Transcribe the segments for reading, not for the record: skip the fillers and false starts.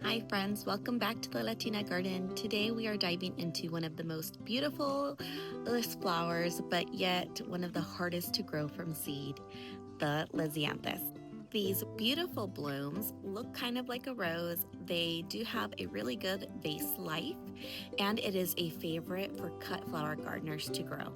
Hi friends, welcome back to the Latina Garden. Today we are diving into one of the most beautiful flowers, but yet one of the hardest to grow from seed, the Lisianthus. These beautiful blooms look kind of like a rose. They do have a really good vase life, and it is a favorite for cut flower gardeners to grow.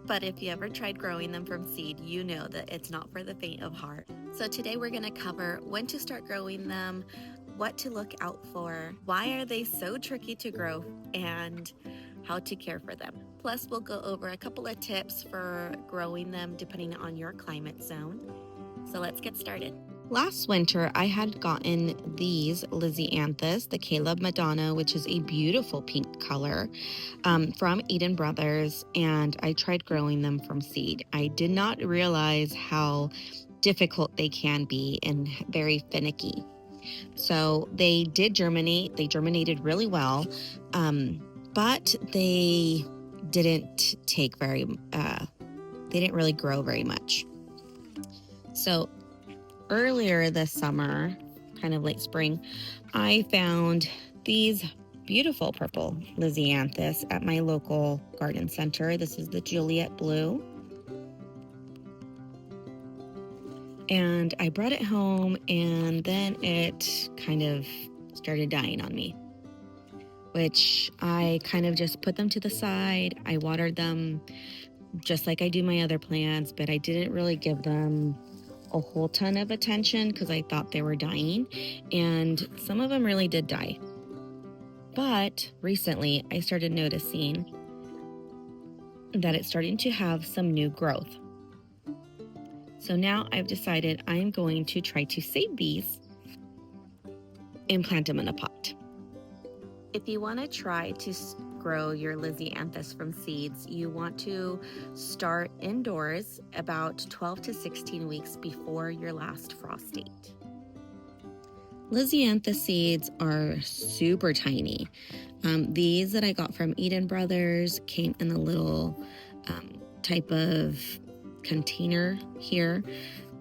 But if you ever tried growing them from seed, you know that it's not for the faint of heart. So today we're going to cover when to start growing them, what to look out for, why are they so tricky to grow, and how to care for them. Plus, we'll go over a couple of tips for growing them depending on your climate zone. So let's get started. Last winter, I had gotten these Lisianthus, the Caleb Madonna, which is a beautiful pink color, from Eden Brothers, and I tried growing them from seed. I did not realize how difficult they can be and very finicky. So they did germinate. They germinated really well, but they didn't take very. They didn't really grow very much. So earlier this summer, kind of late spring, I found these beautiful purple Lisianthus at my local garden center. This is the Juliet Blue. And I brought it home, and then it kind of started dying on me, which I kind of just put them to the side. I watered them just like I do my other plants, but I didn't really give them a whole ton of attention because I thought they were dying, and some of them really did die. But recently I started noticing that it's starting to have some new growth. So now I've decided I'm going to try to save these and plant them in a pot. If you want to try to grow your Lisianthus from seeds, you want to start indoors about 12 to 16 weeks before your last frost date. Lisianthus seeds are super tiny. These that I got from Eden Brothers came in a little type of container here,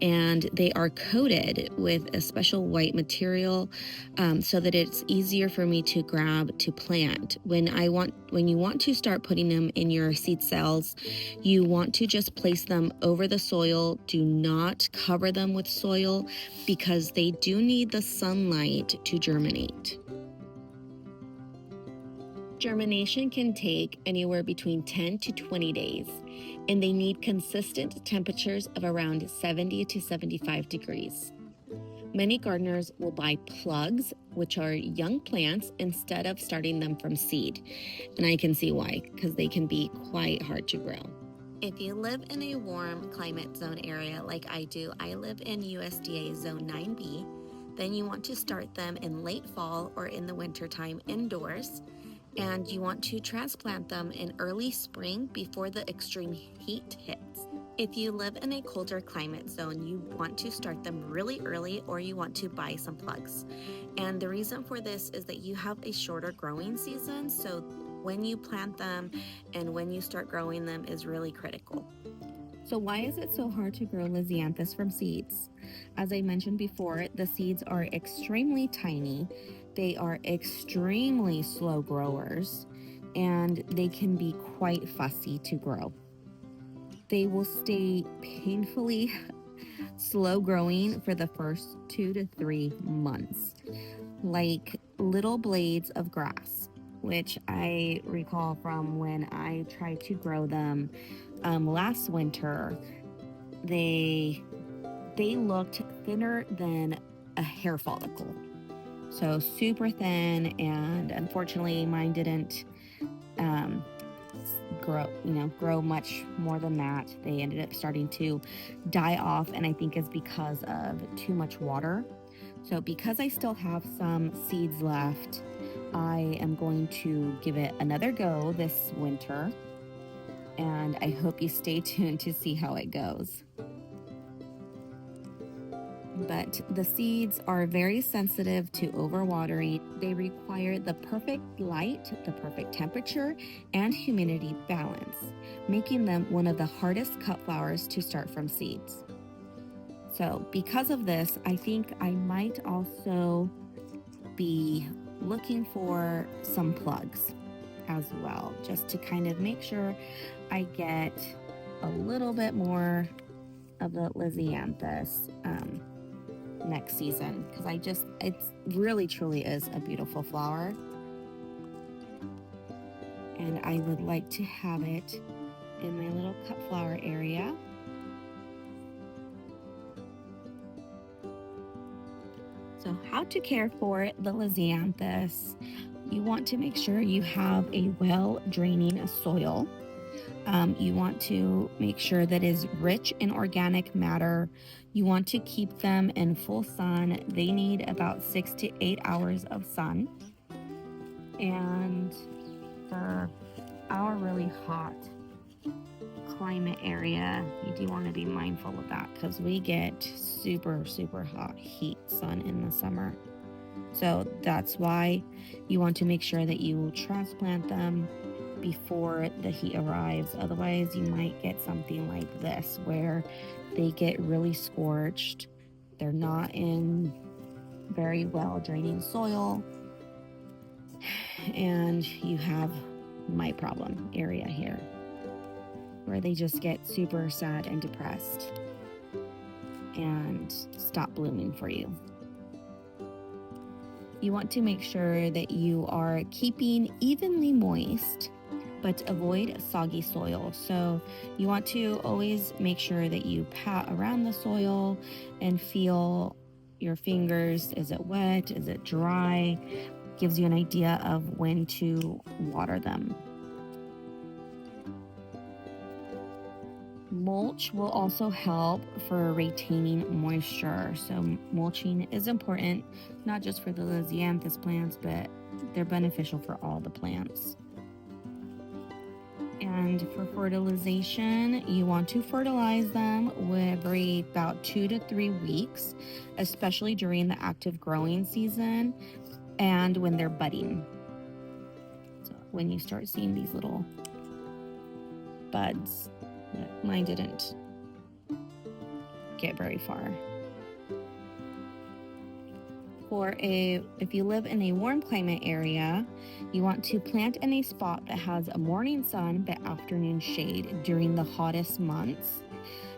and they are coated with a special white material so that it's easier for me to grab to plant. When you want to start putting them in your seed cells, you want to just place them over the soil. Do not cover them with soil because they do need the sunlight to germinate. Germination can take anywhere between 10 to 20 days, and they need consistent temperatures of around 70 to 75 degrees. Many gardeners will buy plugs, which are young plants, instead of starting them from seed. And I can see why, because they can be quite hard to grow. If you live in a warm climate zone area like I do, I live in USDA Zone 9B, then you want to start them in late fall or in the wintertime indoors. And you want to transplant them in early spring before the extreme heat hits. If you live in a colder climate zone, you want to start them really early, or you want to buy some plugs. And the reason for this is that you have a shorter growing season, so when you plant them and when you start growing them is really critical. So why is it so hard to grow Lisianthus from seeds? As I mentioned before, the seeds are extremely tiny, they are extremely slow growers, and they can be quite fussy to grow. They will stay painfully slow growing for the first 2 to 3 months, like little blades of grass, which I recall from when I tried to grow them last winter. They looked thinner than a hair follicle, so super thin, and unfortunately mine didn't grow much more than that. They ended up starting to die off, and I think it's because of too much water. So because I still have some seeds left, I am going to give it another go this winter, and I hope you stay tuned to see how it goes. But the seeds are very sensitive to overwatering. They require the perfect light, the perfect temperature, and humidity balance, making them one of the hardest cut flowers to start from seeds. So because of this, I think I might also be looking for some plugs as well, just to kind of make sure I get a little bit more of the Lisianthus next season, because it really truly is a beautiful flower, and I would like to have it in my little cut flower area. So how to care for the Lisianthus? You want to make sure you have a well-draining soil. You want to make sure that is rich in organic matter. You want to keep them in full sun. They need about 6 to 8 hours of sun. And for our really hot climate area, you do want to be mindful of that, because we get super, super hot heat sun in the summer. So that's why you want to make sure that you transplant them before the heat arrives. Otherwise, you might get something like this, where they get really scorched. They're not in very well draining soil, and you have my problem area here, where they just get super sad and depressed and stop blooming for you. You want to make sure that you are keeping evenly moist, but avoid soggy soil. So you want to always make sure that you pat around the soil and feel your fingers. Is it wet? Is it dry? Gives you an idea of when to water them. Mulch will also help for retaining moisture. So mulching is important, not just for the Lisianthus plants, but they're beneficial for all the plants. And for fertilization, you want to fertilize them every about 2 to 3 weeks, especially during the active growing season and when they're budding. So when you start seeing these little buds, mine didn't get very far. If you live in a warm climate area, you want to plant in a spot that has a morning sun but afternoon shade during the hottest months,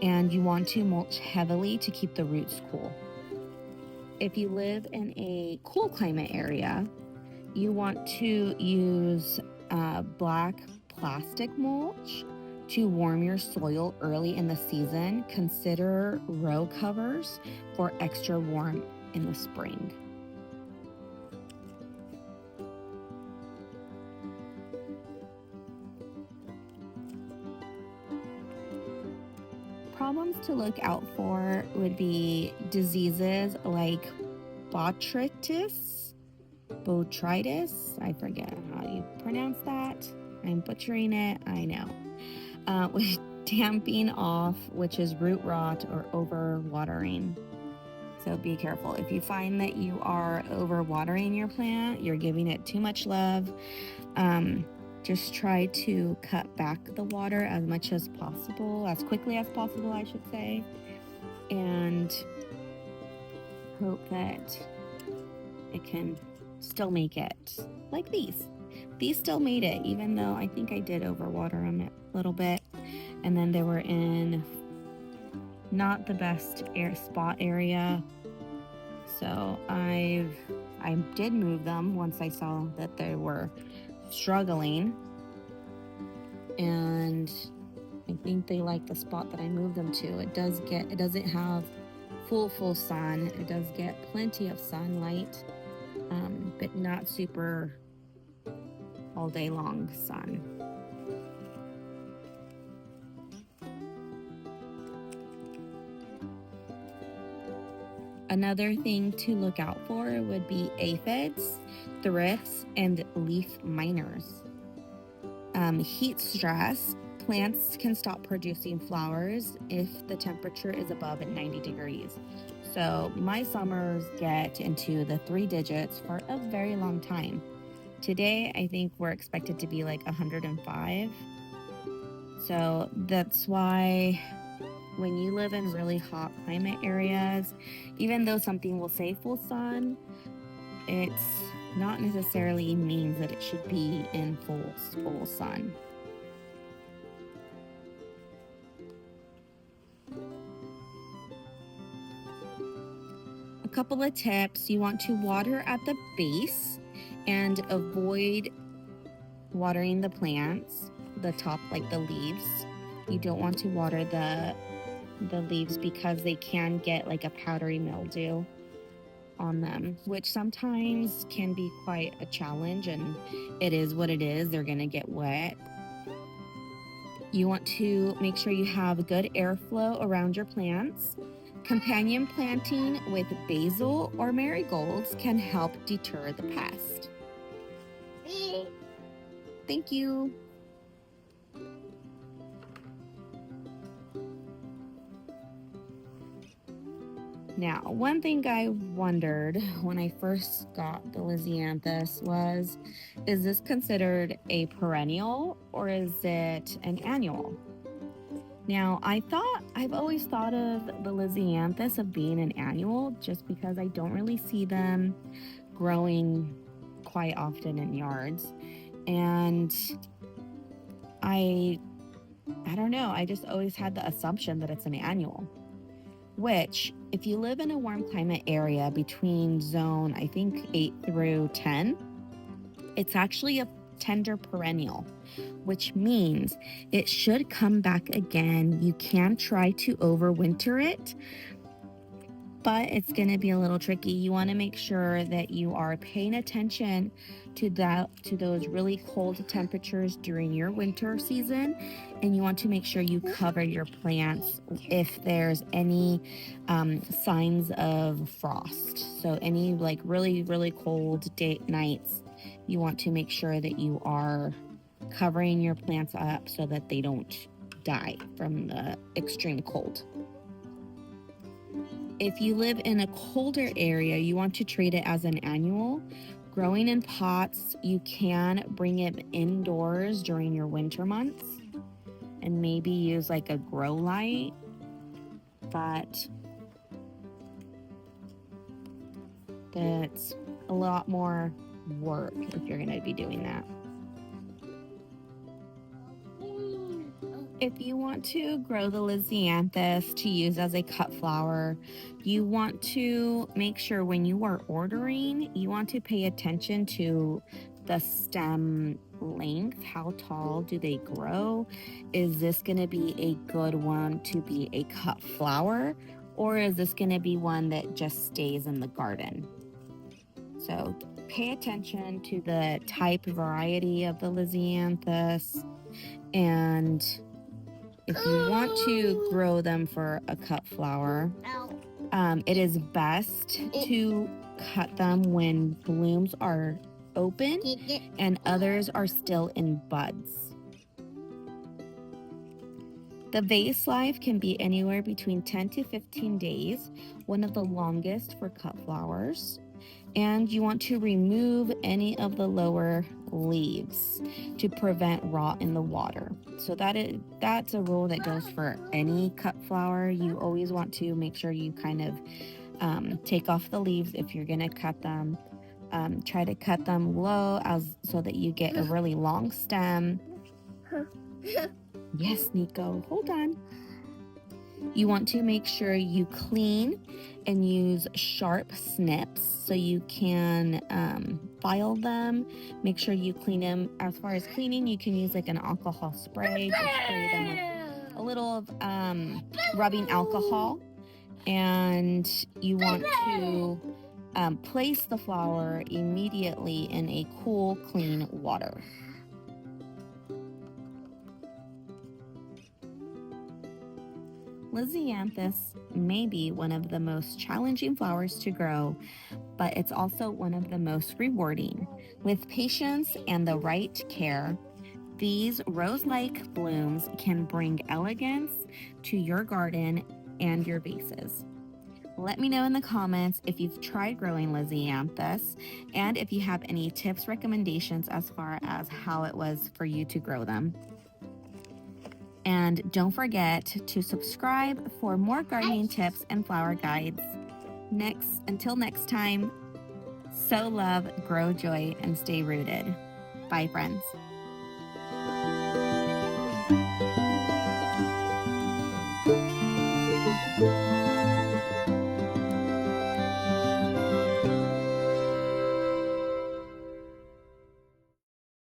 and you want to mulch heavily to keep the roots cool. If you live in a cool climate area, you want to use black plastic mulch to warm your soil early in the season. Consider row covers for extra warmth in the spring. Problems to look out for would be diseases like botrytis, I forget how you pronounce that. I'm butchering it, I know. With damping off, which is root rot or overwatering. So be careful. If you find that you are overwatering your plant, you're giving it too much love, just try to cut back the water as much as possible, as quickly as possible, I should say, and hope that it can still make it. Like these. These still made it, even though I think I did overwater them a little bit, and then they were in not the best spot area. So I did move them once I saw that they were struggling, and I think they like the spot that I moved them to. It doesn't have full sun. It does get plenty of sunlight, but not super all day long sun. Another thing to look out for would be aphids, thrips, and leaf miners. Heat stress. Plants can stop producing flowers if the temperature is above 90 degrees. So my summers get into the 3 digits for a very long time. Today, I think we're expected to be like 105. So that's why when you live in really hot climate areas, even though something will say full sun, it's not necessarily means that it should be in full sun. A couple of tips: you want to water at the base and avoid watering the plants, the top, like the leaves. You don't want to water the leaves because they can get like a powdery mildew on them, which sometimes can be quite a challenge, and it is what it is. They're gonna get wet. You want to make sure you have good airflow around your plants. Companion planting with basil or marigolds can help deter the pest. Thank you. Now, one thing I wondered when I first got the Lisianthus was, is this considered a perennial or is it an annual? Now, I've always thought of the Lisianthus of being an annual just because I don't really see them growing quite often in yards. And I don't know, I just always had the assumption that it's an annual. Which, if you live in a warm climate area between zone, I think 8 through 10, it's actually a tender perennial, which means it should come back again. You can try to overwinter it, but it's going to be a little tricky. You want to make sure that you are paying attention to those really cold temperatures during your winter season, and you want to make sure you cover your plants if there's any signs of frost. So any like really cold nights, you want to make sure that you are covering your plants up so that they don't die from the extreme cold. If you live in a colder area, you want to treat it as an annual. Growing in pots, you can bring it indoors during your winter months and maybe use like a grow light, but that's a lot more work if you're going to be doing that. If you want to grow the Lisianthus to use as a cut flower, you want to make sure when you are ordering, you want to pay attention to the stem length. How tall do they grow? Is this going to be a good one to be a cut flower, or is this going to be one that just stays in the garden? So pay attention to the type, variety of the Lisianthus, and if you want to grow them for a cut flower, it is best to cut them when blooms are open and others are still in buds. The vase life can be anywhere between 10 to 15 days, one of the longest for cut flowers. And you want to remove any of the lower leaves to prevent rot in the water. So that's a rule that goes for any cut flower. You always want to make sure you kind of take off the leaves if you're going to cut them. Try to cut them low so that you get a really long stem. Yes, Nico, hold on. You want to make sure you clean and use sharp snips so you can file them. Make sure you clean them. As far as cleaning, you can use like an alcohol spray. Just spray them with a little rubbing alcohol. And you want to place the flower immediately in a cool, clean water. Lisianthus may be one of the most challenging flowers to grow, but it's also one of the most rewarding. With patience and the right care, these rose-like blooms can bring elegance to your garden and your vases. Let me know in the comments if you've tried growing Lisianthus and if you have any tips, recommendations as far as how it was for you to grow them. And don't forget to subscribe for more gardening tips and flower guides. Until next time, Sow love, grow joy, and stay rooted. Bye, friends.